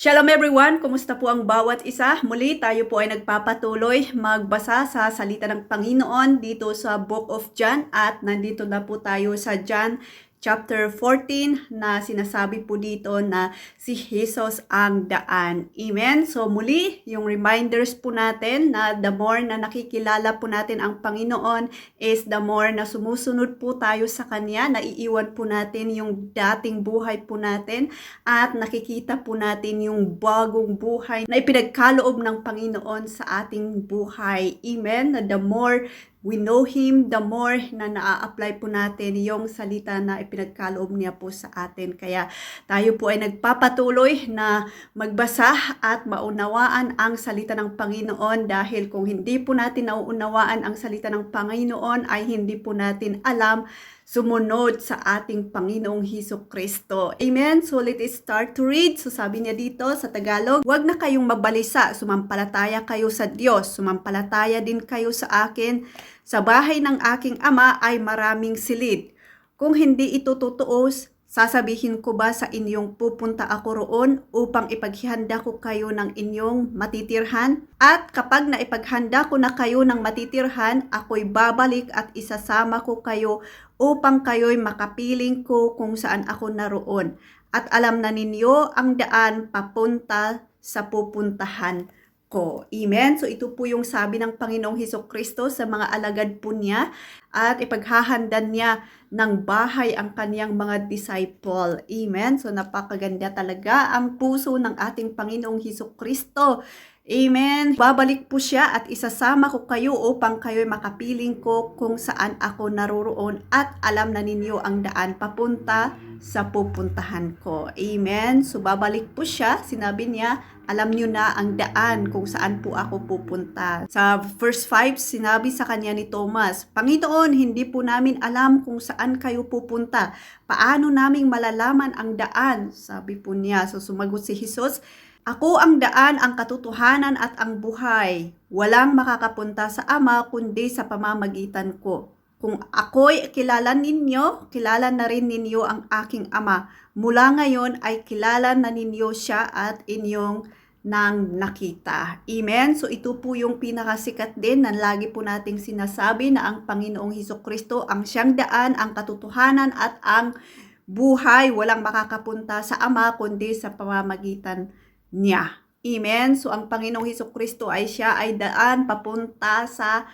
Shalom everyone! Kumusta po ang bawat isa? Muli tayo po ay nagpapatuloy magbasa sa salita ng Panginoon dito sa Book of John at nandito na po tayo sa John chapter 14 na sinasabi po dito na si Jesus ang daan. Amen? So muli, yung reminders po natin na the more na nakikilala po natin ang Panginoon is the more na sumusunod po tayo sa Kanya, naiiwan po natin yung dating buhay po natin at nakikita po natin yung bagong buhay na ipinagkaloob ng Panginoon sa ating buhay. Amen? The more we know Him, the more na naa-apply po natin yung salita na ipinagkaloob niya po sa atin. Kaya tayo po ay nagpapatuloy na magbasa at maunawaan ang salita ng Panginoon dahil kung hindi po natin nauunawaan ang salita ng Panginoon ay hindi po natin alam sumunod sa ating Panginoong Hesukristo. Amen? So let us start to read. So sabi niya dito sa Tagalog, huwag na kayong mabalisa, sumampalataya kayo sa Diyos, sumampalataya din kayo sa akin. Sa bahay ng aking ama ay maraming silid. Kung hindi ito totoo, sasabihin ko ba sa inyong pupunta ako roon upang ipaghihanda ko kayo ng inyong matitirhan? At kapag naipaghanda ko na kayo ng matitirhan, ako'y babalik at isasama ko kayo upang kayo'y makapiling ko kung saan ako naroon. At alam na ninyo ang daan papunta sa pupuntahan ko. Amen? So ito po yung sabi ng Panginoong Hesukristo sa mga alagad po niya at ipaghahandan niya ng bahay ang kaniyang mga disciple. Amen? So napakaganda talaga ang puso ng ating Panginoong Hesukristo. Amen. Babalik po siya at isasama ko kayo upang kayo'y makapiling ko kung saan ako naroroon at alam na ninyo ang daan papunta sa pupuntahan ko. Amen. So babalik po siya. Sinabi niya, alam niyo na ang daan kung saan po ako pupunta. Sa verse 5, sinabi sa kanya ni Thomas, Panginoon, hindi po namin alam kung saan kayo pupunta. Paano naming malalaman ang daan? Sabi po niya. So sumagot si Jesus, ako ang daan, ang katotohanan at ang buhay. Walang makakapunta sa Ama kundi sa pamamagitan ko. Kung ako'y kilala ninyo, kilala na rin ninyo ang aking Ama. Mula ngayon ay kilala na ninyo siya at inyong nang nakita. Amen? So ito po yung pinakasikat din na lagi po nating sinasabi na ang Panginoong Hesukristo ang siyang daan, ang katotohanan at ang buhay. Walang makakapunta sa Ama kundi sa pamamagitan niya. Amen? So ang Panginoong Hesukristo ay siya ay daan papunta sa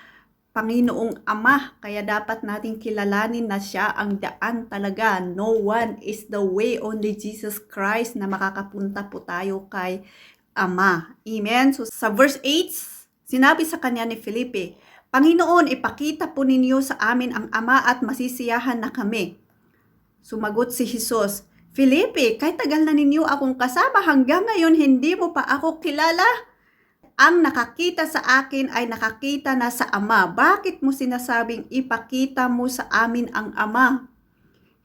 Panginoong Ama. Kaya dapat nating kilalanin na siya ang daan talaga. No one is the way, only Jesus Christ na makakapunta po tayo kay Ama. Amen? So sa verse 8, sinabi sa kanya ni Felipe, Panginoon, ipakita po ninyo sa amin ang Ama at masisiyahan na kami. Sumagot si Jesus, Felipe, kahit tagal na ninyo akong kasama hanggang ngayon hindi mo pa ako kilala? Ang nakakita sa akin ay nakakita na sa Ama. Bakit mo sinasabing ipakita mo sa amin ang Ama?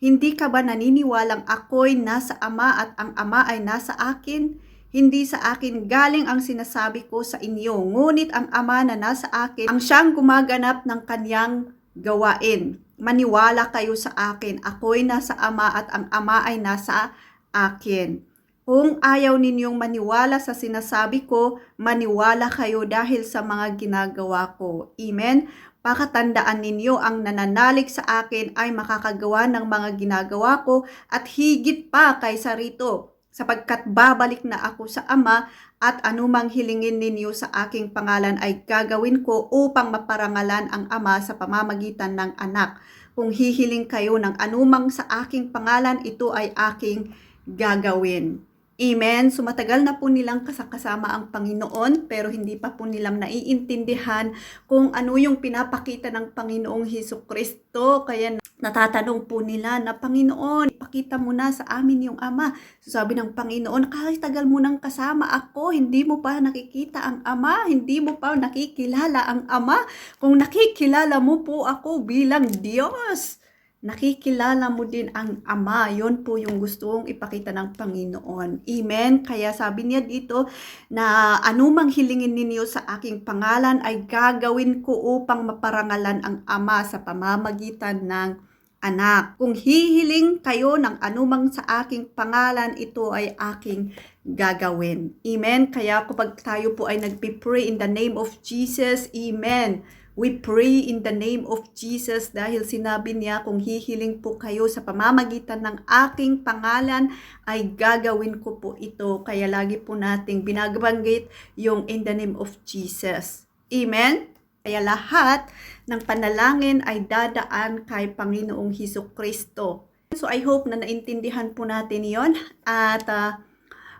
Hindi ka ba naniniwalang ako'y nasa Ama at ang Ama ay nasa akin? Hindi sa akin galing ang sinasabi ko sa inyo, ngunit ang Ama na nasa akin ang siyang gumaganap ng kaniyang gawain. Maniwala kayo sa akin, ako'y nasa Ama at ang Ama ay nasa akin. Kung ayaw ninyong maniwala sa sinasabi ko, maniwala kayo dahil sa mga ginagawa ko. Amen? Pakatandaan ninyo ang nananalig sa akin ay makakagawa ng mga ginagawa ko at higit pa kaysa rito, sapagkat babalik na ako sa Ama at anumang hilingin ninyo sa aking pangalan ay gagawin ko upang maparangalan ang Ama sa pamamagitan ng Anak. Kung hihiling kayo ng anumang sa aking pangalan, ito ay aking gagawin. Amen. So matagal na po nilang kasama ang Panginoon pero hindi pa po nilang naiintindihan kung ano yung pinapakita ng Panginoong Hesukristo. Kaya natatanong po nila na, Panginoon, ipakita mo na sa amin yung Ama. So sabi ng Panginoon, kahit tagal mo nang kasama ako, hindi mo pa nakikita ang Ama, hindi mo pa nakikilala ang Ama. Kung nakikilala mo po ako bilang Diyos, nakikilala mo din ang Ama. Yun po yung gusto kong ipakita ng Panginoon. Amen? Kaya sabi niya dito na anumang hilingin ninyo sa aking pangalan ay gagawin ko upang maparangalan ang Ama sa pamamagitan ng Anak. Kung hihiling kayo ng anumang sa aking pangalan, ito ay aking gagawin. Amen? Kaya kapag tayo po ay nagpipray in the name of Jesus, Amen. We pray in the name of Jesus dahil sinabi niya kung hihiling po kayo sa pamamagitan ng aking pangalan ay gagawin ko po ito. Kaya lagi po nating binabanggit yung in the name of Jesus. Amen? Kaya lahat ng panalangin ay dadaan kay Panginoong Hesukristo. So I hope na naintindihan po natin yon at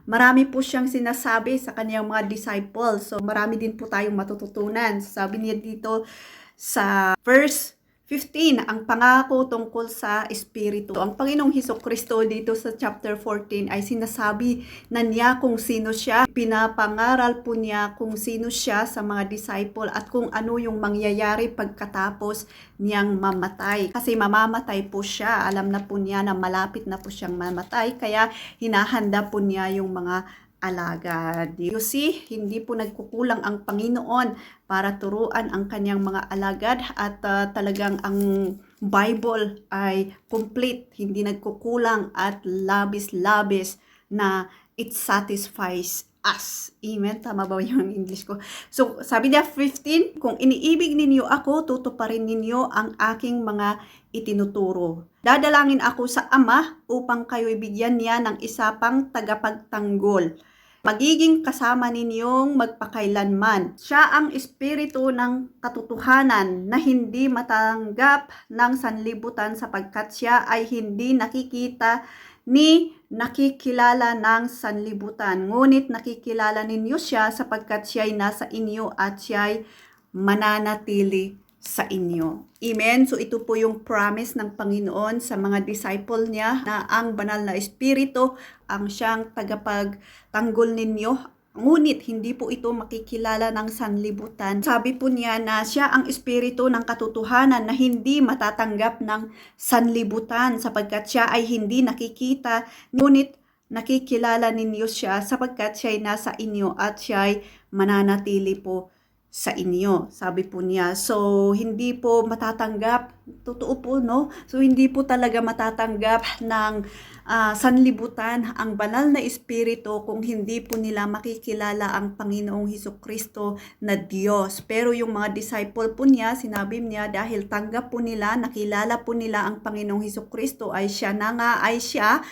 marami po siyang sinasabi sa kanyang mga disciples. So marami din po tayong matututunan. Sabi niya dito sa verse 15, ang pangako tungkol sa Espiritu. Ang Panginoong Hesukristo dito sa chapter 14 ay sinasabi na niya kung sino siya. Pinapangaral po niya kung sino siya sa mga disciple at kung ano yung mangyayari pagkatapos niyang mamatay. Kasi mamamatay po siya. Alam na po niya na malapit na po siyang mamatay. Kaya hinahanda po niya yung mga alagad. You see, hindi po nagkukulang ang Panginoon para turuan ang kanyang mga alagad at talagang ang Bible ay complete, hindi nagkukulang at labis-labis na it satisfies us. Amen? Tama ba yung English ko? So, sabi niya 15, kung iniibig ninyo ako, tutuparin ninyo ang aking mga itinuturo. Dadalangin ako sa Ama upang kayo ibigyan niya ng isa pang tagapagtanggol. Magiging kasama ninyong magpakailanman. Siya ang espiritu ng katotohanan na hindi matanggap ng sanlibutan sapagkat siya ay hindi nakikita ni nakikilala ng sanlibutan. Ngunit nakikilala ninyo siya sapagkat siya ay nasa inyo at siya ay mananatili sa inyo. Amen? So ito po yung promise ng Panginoon sa mga disciple niya na ang banal na espiritu ang siyang tagapagtanggol ninyo. Ngunit hindi po ito makikilala ng sanlibutan. Sabi po niya na siya ang espiritu ng katotohanan na hindi matatanggap ng sanlibutan sapagkat siya ay hindi nakikita, ngunit nakikilala ninyo siya sapagkat siya ay nasa inyo at siya ay mananatili po sa inyo, sabi po niya. So, hindi po matatanggap, totoo po, no? So, hindi po talaga matatanggap ng sanlibutan ang banal na espiritu kung hindi po nila makikilala ang Panginoong Hesukristo na Diyos. Pero yung mga disciple po niya, sinabi niya dahil tanggap po nila, nakilala po nila ang Panginoong Hesukristo ay siya na nga ay siya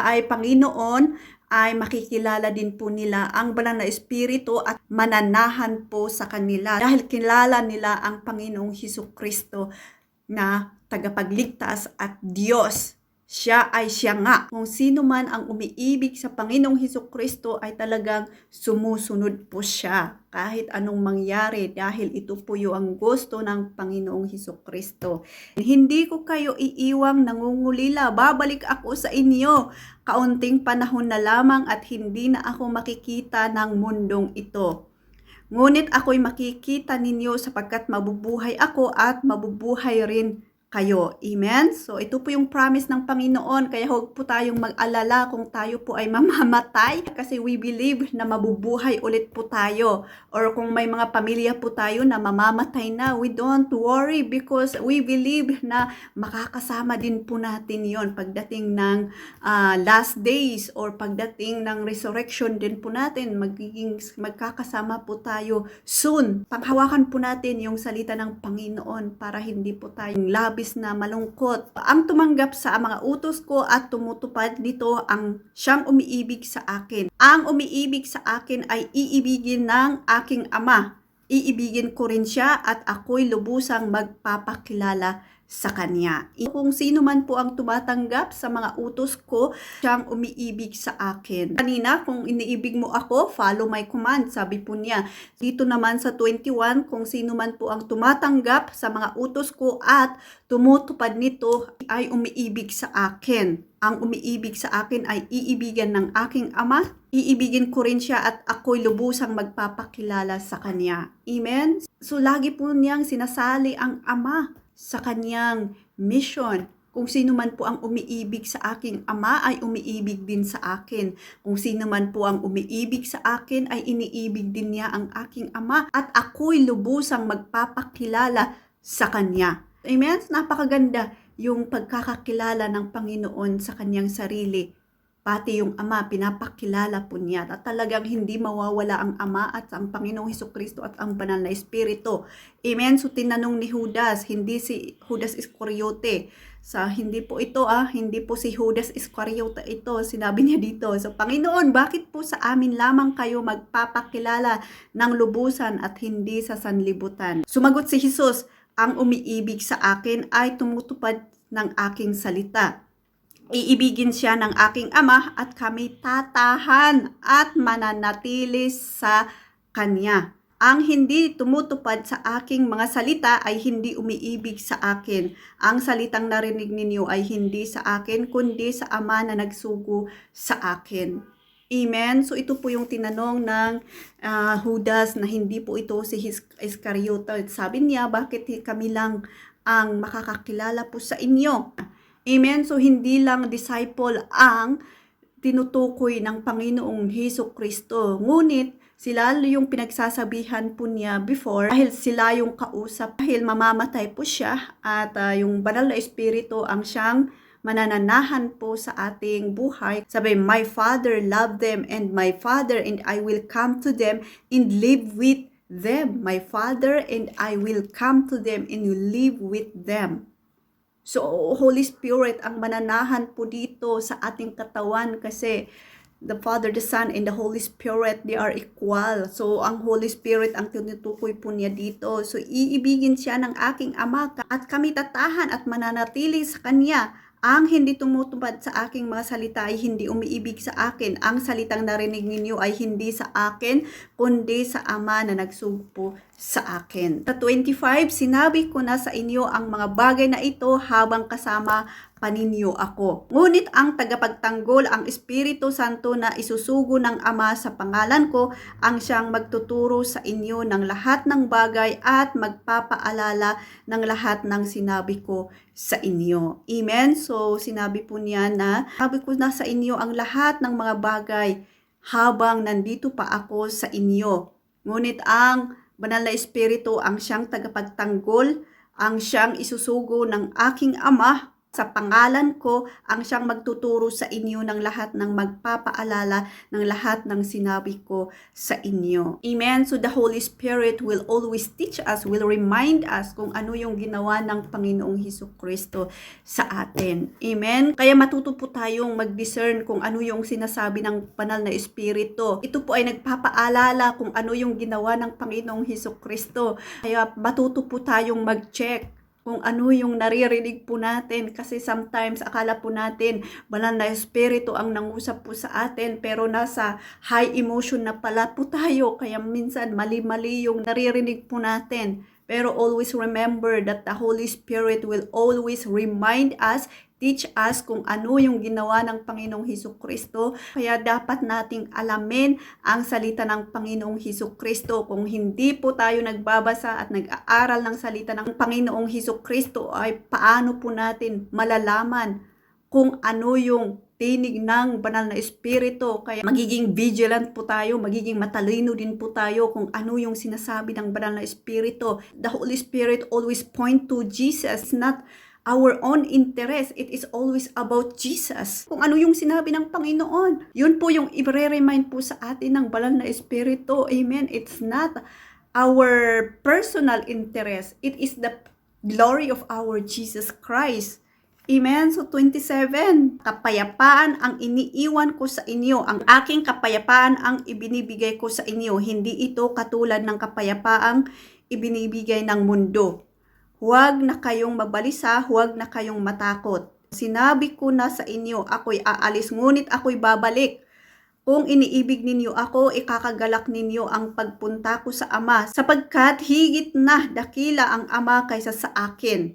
ay Panginoon, ay makikilala din po nila ang banal na espiritu at mananahan po sa kanila dahil kilala nila ang Panginoong Hesukristo na tagapagligtas at Diyos. Siya ay siya nga. Kung sino man ang umiibig sa Panginoong Hesukristo ay talagang sumusunod po siya kahit anong mangyari dahil ito po yung gusto ng Panginoong Hesukristo. Hindi ko kayo iiwang nangungulila, babalik ako sa inyo. Kaunting panahon na lamang at hindi na ako makikita ng mundong ito. Ngunit ako'y makikita ninyo sapagkat mabubuhay ako at mabubuhay rin kayo. Amen? So, ito po yung promise ng Panginoon. Kaya huwag po tayong mag-alala kung tayo po ay mamamatay. Kasi we believe na mabubuhay ulit po tayo. Or kung may mga pamilya po tayo na mamamatay na, we don't worry because we believe na makakasama din po natin yon pagdating ng last days or pagdating ng resurrection din po natin. Magkakasama po tayo soon. Panghawakan po natin yung salita ng Panginoon para hindi po tayong labis na malungkot. Ang tumanggap sa mga utos ko at tumutupad nito ang siyang umiibig sa akin. Ang umiibig sa akin ay iibigin ng aking Ama. Iibigin ko rin siya at ako'y lubusang magpapakilala sa kanya. Kung sino man po ang tumatanggap sa mga utos ko, siyang umiibig sa akin. Kanina, kung iniibig mo ako, follow my command, sabi po niya. Dito naman sa 21, kung sino man po ang tumatanggap sa mga utos ko at tumutupad nito ay umiibig sa akin. Ang umiibig sa akin ay iibigan ng aking Ama. Iibigin ko rin siya at ako'y lubusang magpapakilala sa kanya. Amen? So, lagi po niyang sinasali ang Ama sa kanyang mission. Kung sino man po ang umiibig sa aking Ama ay umiibig din sa akin. Kung sino man po ang umiibig sa akin ay iniibig din niya ang aking Ama at ako'y lubusang magpapakilala sa kanya. Amen? Napakaganda yung pagkakakilala ng Panginoon sa kanyang sarili. pati yung Ama, pinapakilala po niya at talagang hindi mawawala ang Ama at ang Panginoong Hesukristo at ang Banal na Espiritu. Amen? So tinanong ni Judas, hindi si Judas Iscariote. Hindi po ito hindi po si Judas Iscariote ito. Sinabi niya dito, so Panginoon, bakit po sa amin lamang kayo magpapakilala ng lubusan at hindi sa sanlibutan? Sumagot si Jesus, ang umiibig sa akin ay tumutupad ng aking salita. Iibigin siya ng aking Ama at kami tatahan at mananatili sa Kanya. Ang hindi tumutupad sa aking mga salita ay hindi umiibig sa akin. Ang salitang narinig ninyo ay hindi sa akin, kundi sa Ama na nagsugo sa akin. Amen? So ito po yung tinanong ng Judas na hindi po ito si Iscariote. Sabi niya, bakit kami lang ang makakakilala po sa inyo? Amen? So, hindi lang disciple ang tinutukoy ng Panginoong Hesukristo. Ngunit, sila yung pinagsasabihan po niya before dahil sila yung kausap. Dahil mamamatay po siya at yung Banal na Espiritu ang siyang manananahan po sa ating buhay. Sabi, my Father loved them and my Father and I will come to them and live with them. My Father and I will come to them and will live with them. So, Holy Spirit ang mananahan po dito sa ating katawan kasi the Father, the Son, and the Holy Spirit, they are equal. So, ang Holy Spirit ang tinutukoy po niya dito. So, iibigin siya ng aking Ama at kami tatahan at mananatili sa Kanya. Ang hindi tumutupad sa aking mga salita ay hindi umiibig sa akin. Ang salitang narinig ninyo ay hindi sa akin, kundi sa Ama na nagsugo sa akin. Sa 25, sinabi ko na sa inyo ang mga bagay na ito habang kasama paninyo ako. Ngunit ang tagapagtanggol, ang Espiritu Santo na isusugo ng Ama sa pangalan ko, ang siyang magtuturo sa inyo ng lahat ng bagay at magpapaalala ng lahat ng sinabi ko sa inyo. Amen? So, sinabi po niya na, sabi ko na sa inyo ang lahat ng mga bagay habang nandito pa ako sa inyo. Ngunit ang Banal na Espiritu ang siyang tagapagtanggol, ang siyang isusugo ng aking Ama sa pangalan ko, ang siyang magtuturo sa inyo ng lahat ng magpapaalala ng lahat ng sinabi ko sa inyo. Amen? So the Holy Spirit will always teach us, will remind us kung ano yung ginawa ng Panginoong Hesukristo sa atin. Amen? Kaya matuto po tayong mag-discern kung ano yung sinasabi ng Banal na Espiritu. Ito po ay nagpapaalala kung ano yung ginawa ng Panginoong Hesukristo. Kaya matuto po tayong mag-check kung ano yung naririnig po natin kasi sometimes akala po natin Banal na Espiritu ang nangusap po sa atin pero nasa high emotion na pala po tayo kaya minsan mali-mali yung naririnig po natin. Pero always remember that the Holy Spirit will always remind us, teach us kung ano yung ginawa ng Panginoong Hesukristo. Kaya dapat nating alamin ang salita ng Panginoong Hesukristo. Kung hindi po tayo nagbabasa at nag-aaral ng salita ng Panginoong Hesukristo, ay paano po natin malalaman kung ano yung tinig ng Banal na Espiritu. Kaya magiging vigilant po tayo, magiging matalino din po tayo kung ano yung sinasabi ng Banal na Espiritu. The Holy Spirit always point to Jesus, not our own interest. It is always about Jesus. Kung ano yung sinabi ng Panginoon. Yun po yung i-remind po sa atin ng Banal na Espiritu. Amen. It's not our personal interest. It is the glory of our Jesus Christ. Amen. So 27, kapayapaan ang iniiwan ko sa inyo. Ang aking kapayapaan ang ibinibigay ko sa inyo. Hindi ito katulad ng kapayapaang ibinibigay ng mundo. Huwag na kayong mabalisa, huwag na kayong matakot. Sinabi ko na sa inyo, ako'y aalis, ngunit ako'y babalik. Kung iniibig ninyo ako, ikakagalak ninyo ang pagpunta ko sa Ama, sapagkat higit na dakila ang Ama kaysa sa akin.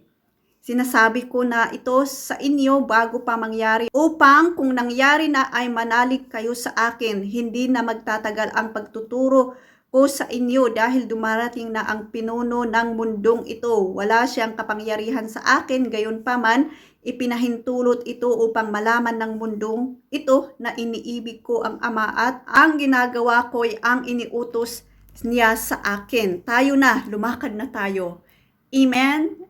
Sinasabi ko na ito sa inyo bago pa mangyari, upang kung nangyari na ay manalig kayo sa akin, hindi na magtatagal ang pagtuturo ko sa inyo dahil dumarating na ang pinuno ng mundong ito. Wala siyang kapangyarihan sa akin, gayon pa man, ipinahintulot ito upang malaman ng mundong ito na iniibig ko ang Ama at ang ginagawa ko ay ang iniutos niya sa akin. Tayo na, lumakad na tayo. Amen?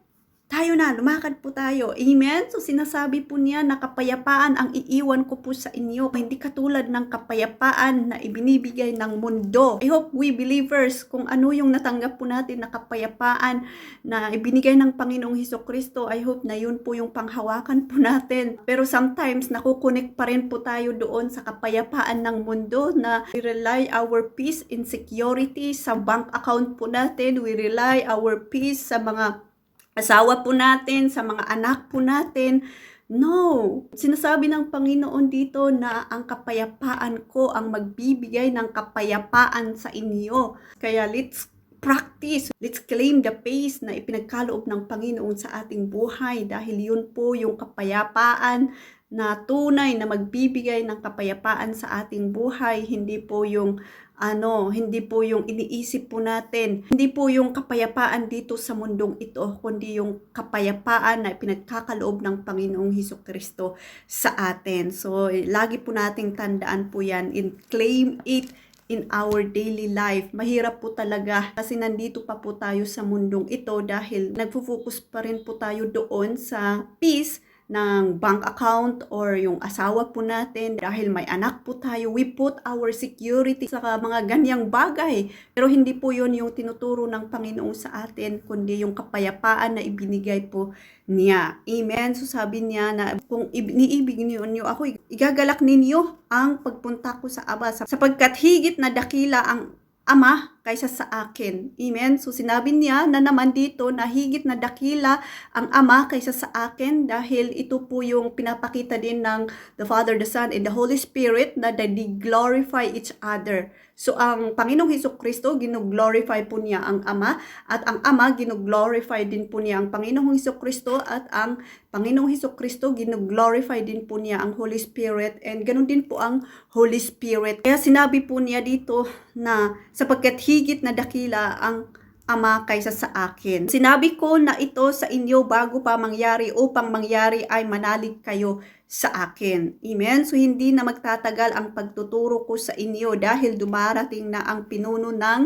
tayo na, lumakad po tayo. Amen? So sinasabi po niya na kapayapaan ang iiwan ko po sa inyo. Hindi katulad ng kapayapaan na ibinibigay ng mundo. I hope we believers, kung ano yung natanggap po natin na kapayapaan na ibinigay ng Panginoong Hesukristo, I hope na yun po yung panghawakan po natin. Pero sometimes nakukunik pa rin po tayo doon sa kapayapaan ng mundo na we rely our peace in security sa bank account po natin. We rely our peace sa mga asawa po natin, sa mga anak po natin. No! Sinasabi ng Panginoon dito na ang kapayapaan ko ang magbibigay ng kapayapaan sa inyo. Kaya let's practice, let's claim the peace na ipinagkaloob ng Panginoon sa ating buhay dahil yun po yung kapayapaan na tunay na magbibigay ng kapayapaan sa ating buhay, hindi po yung hindi po yung iniisip po natin, hindi po yung kapayapaan dito sa mundong ito, kundi yung kapayapaan na pinagkakaloob ng Panginoong Hesukristo sa atin. So, lagi po nating tandaan po yan and claim it in our daily life. Mahirap po talaga kasi nandito pa po tayo sa mundong ito dahil nagfo-focus pa rin po tayo doon sa peace ng bank account or yung asawa po natin dahil may anak po tayo. We put our security sa mga ganyang bagay. Pero hindi po yun yung tinuturo ng Panginoon sa atin, kundi yung kapayapaan na ibinigay po niya. Amen? So sabi niya na kung iniibig niyo ako, igagalak ninyo ang pagpunta ko sa Aba sapagkat higit na dakila ang Ama kaysa sa akin. Amen? So sinabi niya na naman dito na higit na dakila ang Ama kaysa sa akin dahil ito po yung pinapakita din ng the Father, the Son, and the Holy Spirit na they glorify each other. So ang Panginoong Hesukristo, gino-glorify po niya ang Ama at ang Ama, gino-glorify din po niya ang Panginoong Hesukristo at ang Panginoong Hesukristo, gino-glorify din po niya ang Holy Spirit and ganun din po ang Holy Spirit. Kaya sinabi po niya dito na sapagkat higit na dakila ang Ama kaysa sa akin. Sinabi ko na ito sa inyo bago pa mangyari upang mangyari ay manalig kayo sa akin. Amen? So hindi na magtatagal ang pagtuturo ko sa inyo dahil dumarating na ang pinuno ng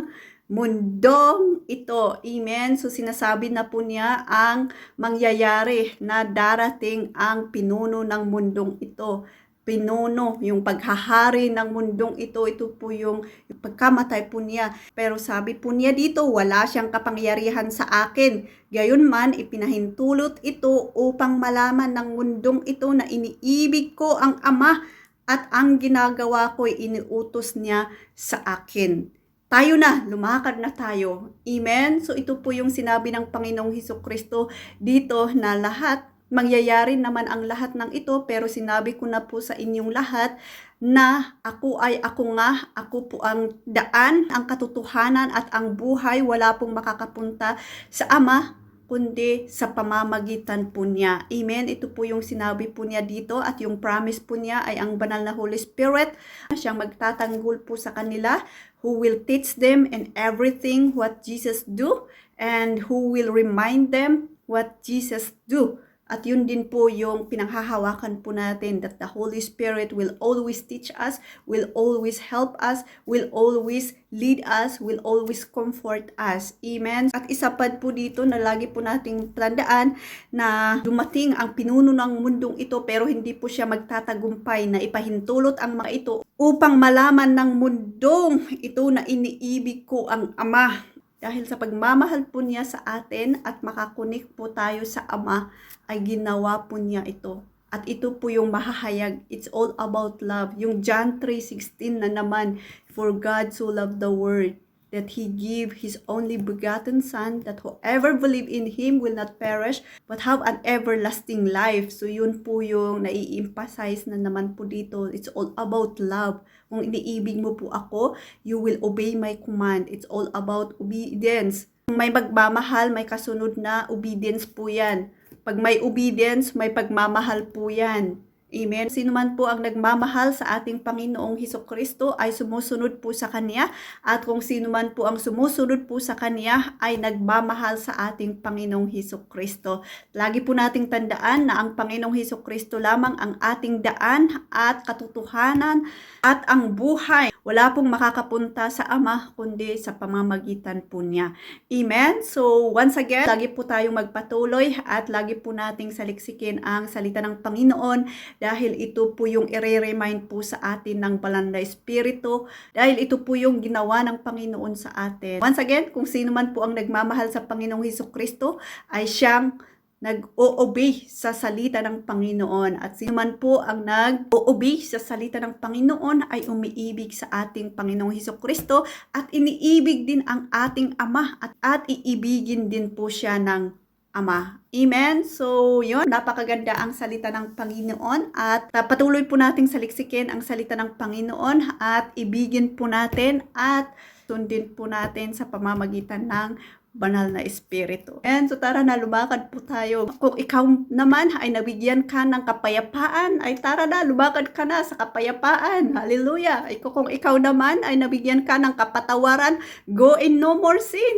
mundong ito. Amen? So sinasabi na po niya ang mangyayari na darating ang pinuno ng mundong ito. Pinuno, yung paghahari ng mundong ito po yung pagkamatay po niya. Pero sabi po niya dito, wala siyang kapangyarihan sa akin. Gayunman, ipinahintulot ito upang malaman ng mundong ito na iniibig ko ang Ama at ang ginagawa ko'y iniutos niya sa akin. Tayo na, lumakad na tayo. Amen? So ito po yung sinabi ng Panginoong Hesukristo dito na lahat mangyayari naman ang lahat ng ito, pero sinabi ko na po sa inyong lahat na ako ay ako nga, ako po ang daan, ang katotohanan at ang buhay, wala pong makakapunta sa Ama kundi sa pamamagitan po niya. Amen? Ito po yung sinabi po niya dito at yung promise po niya ay ang banal na Holy Spirit. Siyang magtatanggol po sa kanila, who will teach them in everything what Jesus do and who will remind them what Jesus do. At yun din po yung pinanghahawakan po natin that the Holy Spirit will always teach us, will always help us, will always lead us, will always comfort us. Amen? At isa pa po dito na lagi po nating tandaan na dumating ang pinuno ng mundong ito pero hindi po siya magtatagumpay na ipahintulot ang mga ito upang malaman ng mundong ito na iniibig ko ang Ama. Dahil sa pagmamahal po niya sa atin at makakunik po tayo sa Ama, ay ginawa po niya ito. At ito po yung mahahayag. It's all about love. Yung John 3:16 na naman, for God so loved the world that He gave His only begotten Son, that whoever believe in Him will not perish, but have an everlasting life. So yun po yung nai-emphasize na naman po dito. It's all about love. Kung iniibig mo po ako, you will obey my command. It's all about obedience. Kung may magmamahal, may kasunod na obedience po yan. Pag may obedience, may pagmamahal po yan. Amen. Sino man po ang nagmamahal sa ating Panginoong Hesukristo ay sumusunod po sa Kanya, at kung sino man po ang sumusunod po sa Kanya ay nagmamahal sa ating Panginoong Hesukristo. Lagi po nating tandaan na ang Panginoong Hesukristo lamang ang ating daan at katotohanan at ang buhay. Wala pong makakapunta sa Ama kundi sa pamamagitan po niya. Amen. So once again, lagi po tayong magpatuloy at lagi po nating saliksikin ang salita ng Panginoon, dahil ito po yung i-remind po sa atin ng banal na Espiritu, dahil ito po yung ginawa ng Panginoon sa atin. Once again, kung sino man po ang nagmamahal sa Panginoong Hesukristo ay siyang nag-o-obey sa salita ng Panginoon, at sino man po ang nag-o-obey sa salita ng Panginoon ay umiibig sa ating Panginoong Hesukristo, at iniibig din ang ating Ama, at iibigin din po siya ng Ama. Amen? So, yun. Napakaganda ang salita ng Panginoon, at patuloy po nating saliksikin ang salita ng Panginoon at ibigin po natin at sundin po natin sa pamamagitan ng banal na Espiritu. And so tara na, lumakad po tayo. Kung ikaw naman ay nabigyan ka ng kapayapaan, ay tara na, lumakad ka na sa kapayapaan. Hallelujah! Kung ikaw naman ay nabigyan ka ng kapatawaran, go in no more sin.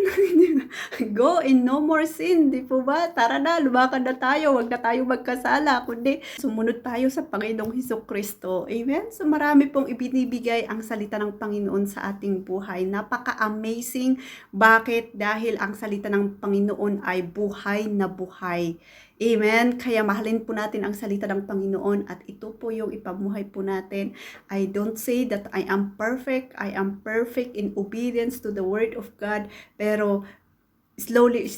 Go in no more sin. Di po ba? Tara na, lumakad na tayo. Huwag na tayo magkasala, kundi sumunod tayo sa Panginoong Hesukristo. Amen? So marami pong ibinibigay ang salita ng Panginoon sa ating buhay. Napaka-amazing. Bakit? Dahil ang salita ng Panginoon ay buhay na buhay. Amen? Kaya mahalin po natin ang salita ng Panginoon, at ito po yung ipamuhay po natin. I don't say that I am perfect. I am perfect in obedience to the Word of God. Pero slowly,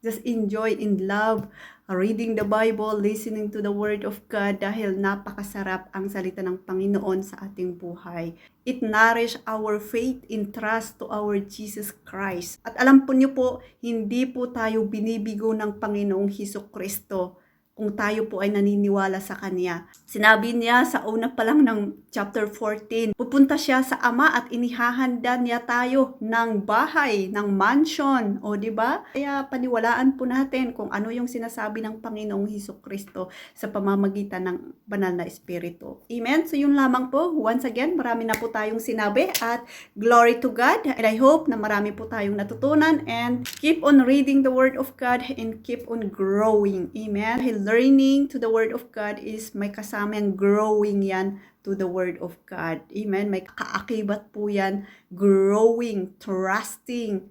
just enjoy in love, reading the Bible, listening to the Word of God, dahil napakasarap ang salita ng Panginoon sa ating buhay. It nourish our faith in trust to our Jesus Christ. At alam po niyo po, hindi po tayo binibigo ng Panginoong Hesukristo kung tayo po ay naniniwala sa Kanya. Sinabi niya sa una pa lang ng chapter 14, pupunta siya sa Ama at inihahanda niya tayo ng bahay, ng mansion. O di ba? Kaya paniwalaan po natin kung ano yung sinasabi ng Panginoong Hesukristo sa pamamagitan ng banal na Espiritu. Amen? So yun lamang po. Once again, marami na po tayong sinabi, at glory to God. And I hope na marami po tayong natutunan, and keep on reading the Word of God and keep on growing. Amen? Learning to the Word of God is may kasamang growing yan to the Word of God. Amen? May kaakibat po yan. Growing, trusting,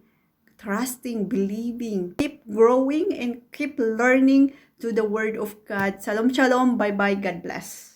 believing. Keep growing and keep learning to the Word of God. Shalom, shalom. Bye-bye. God bless.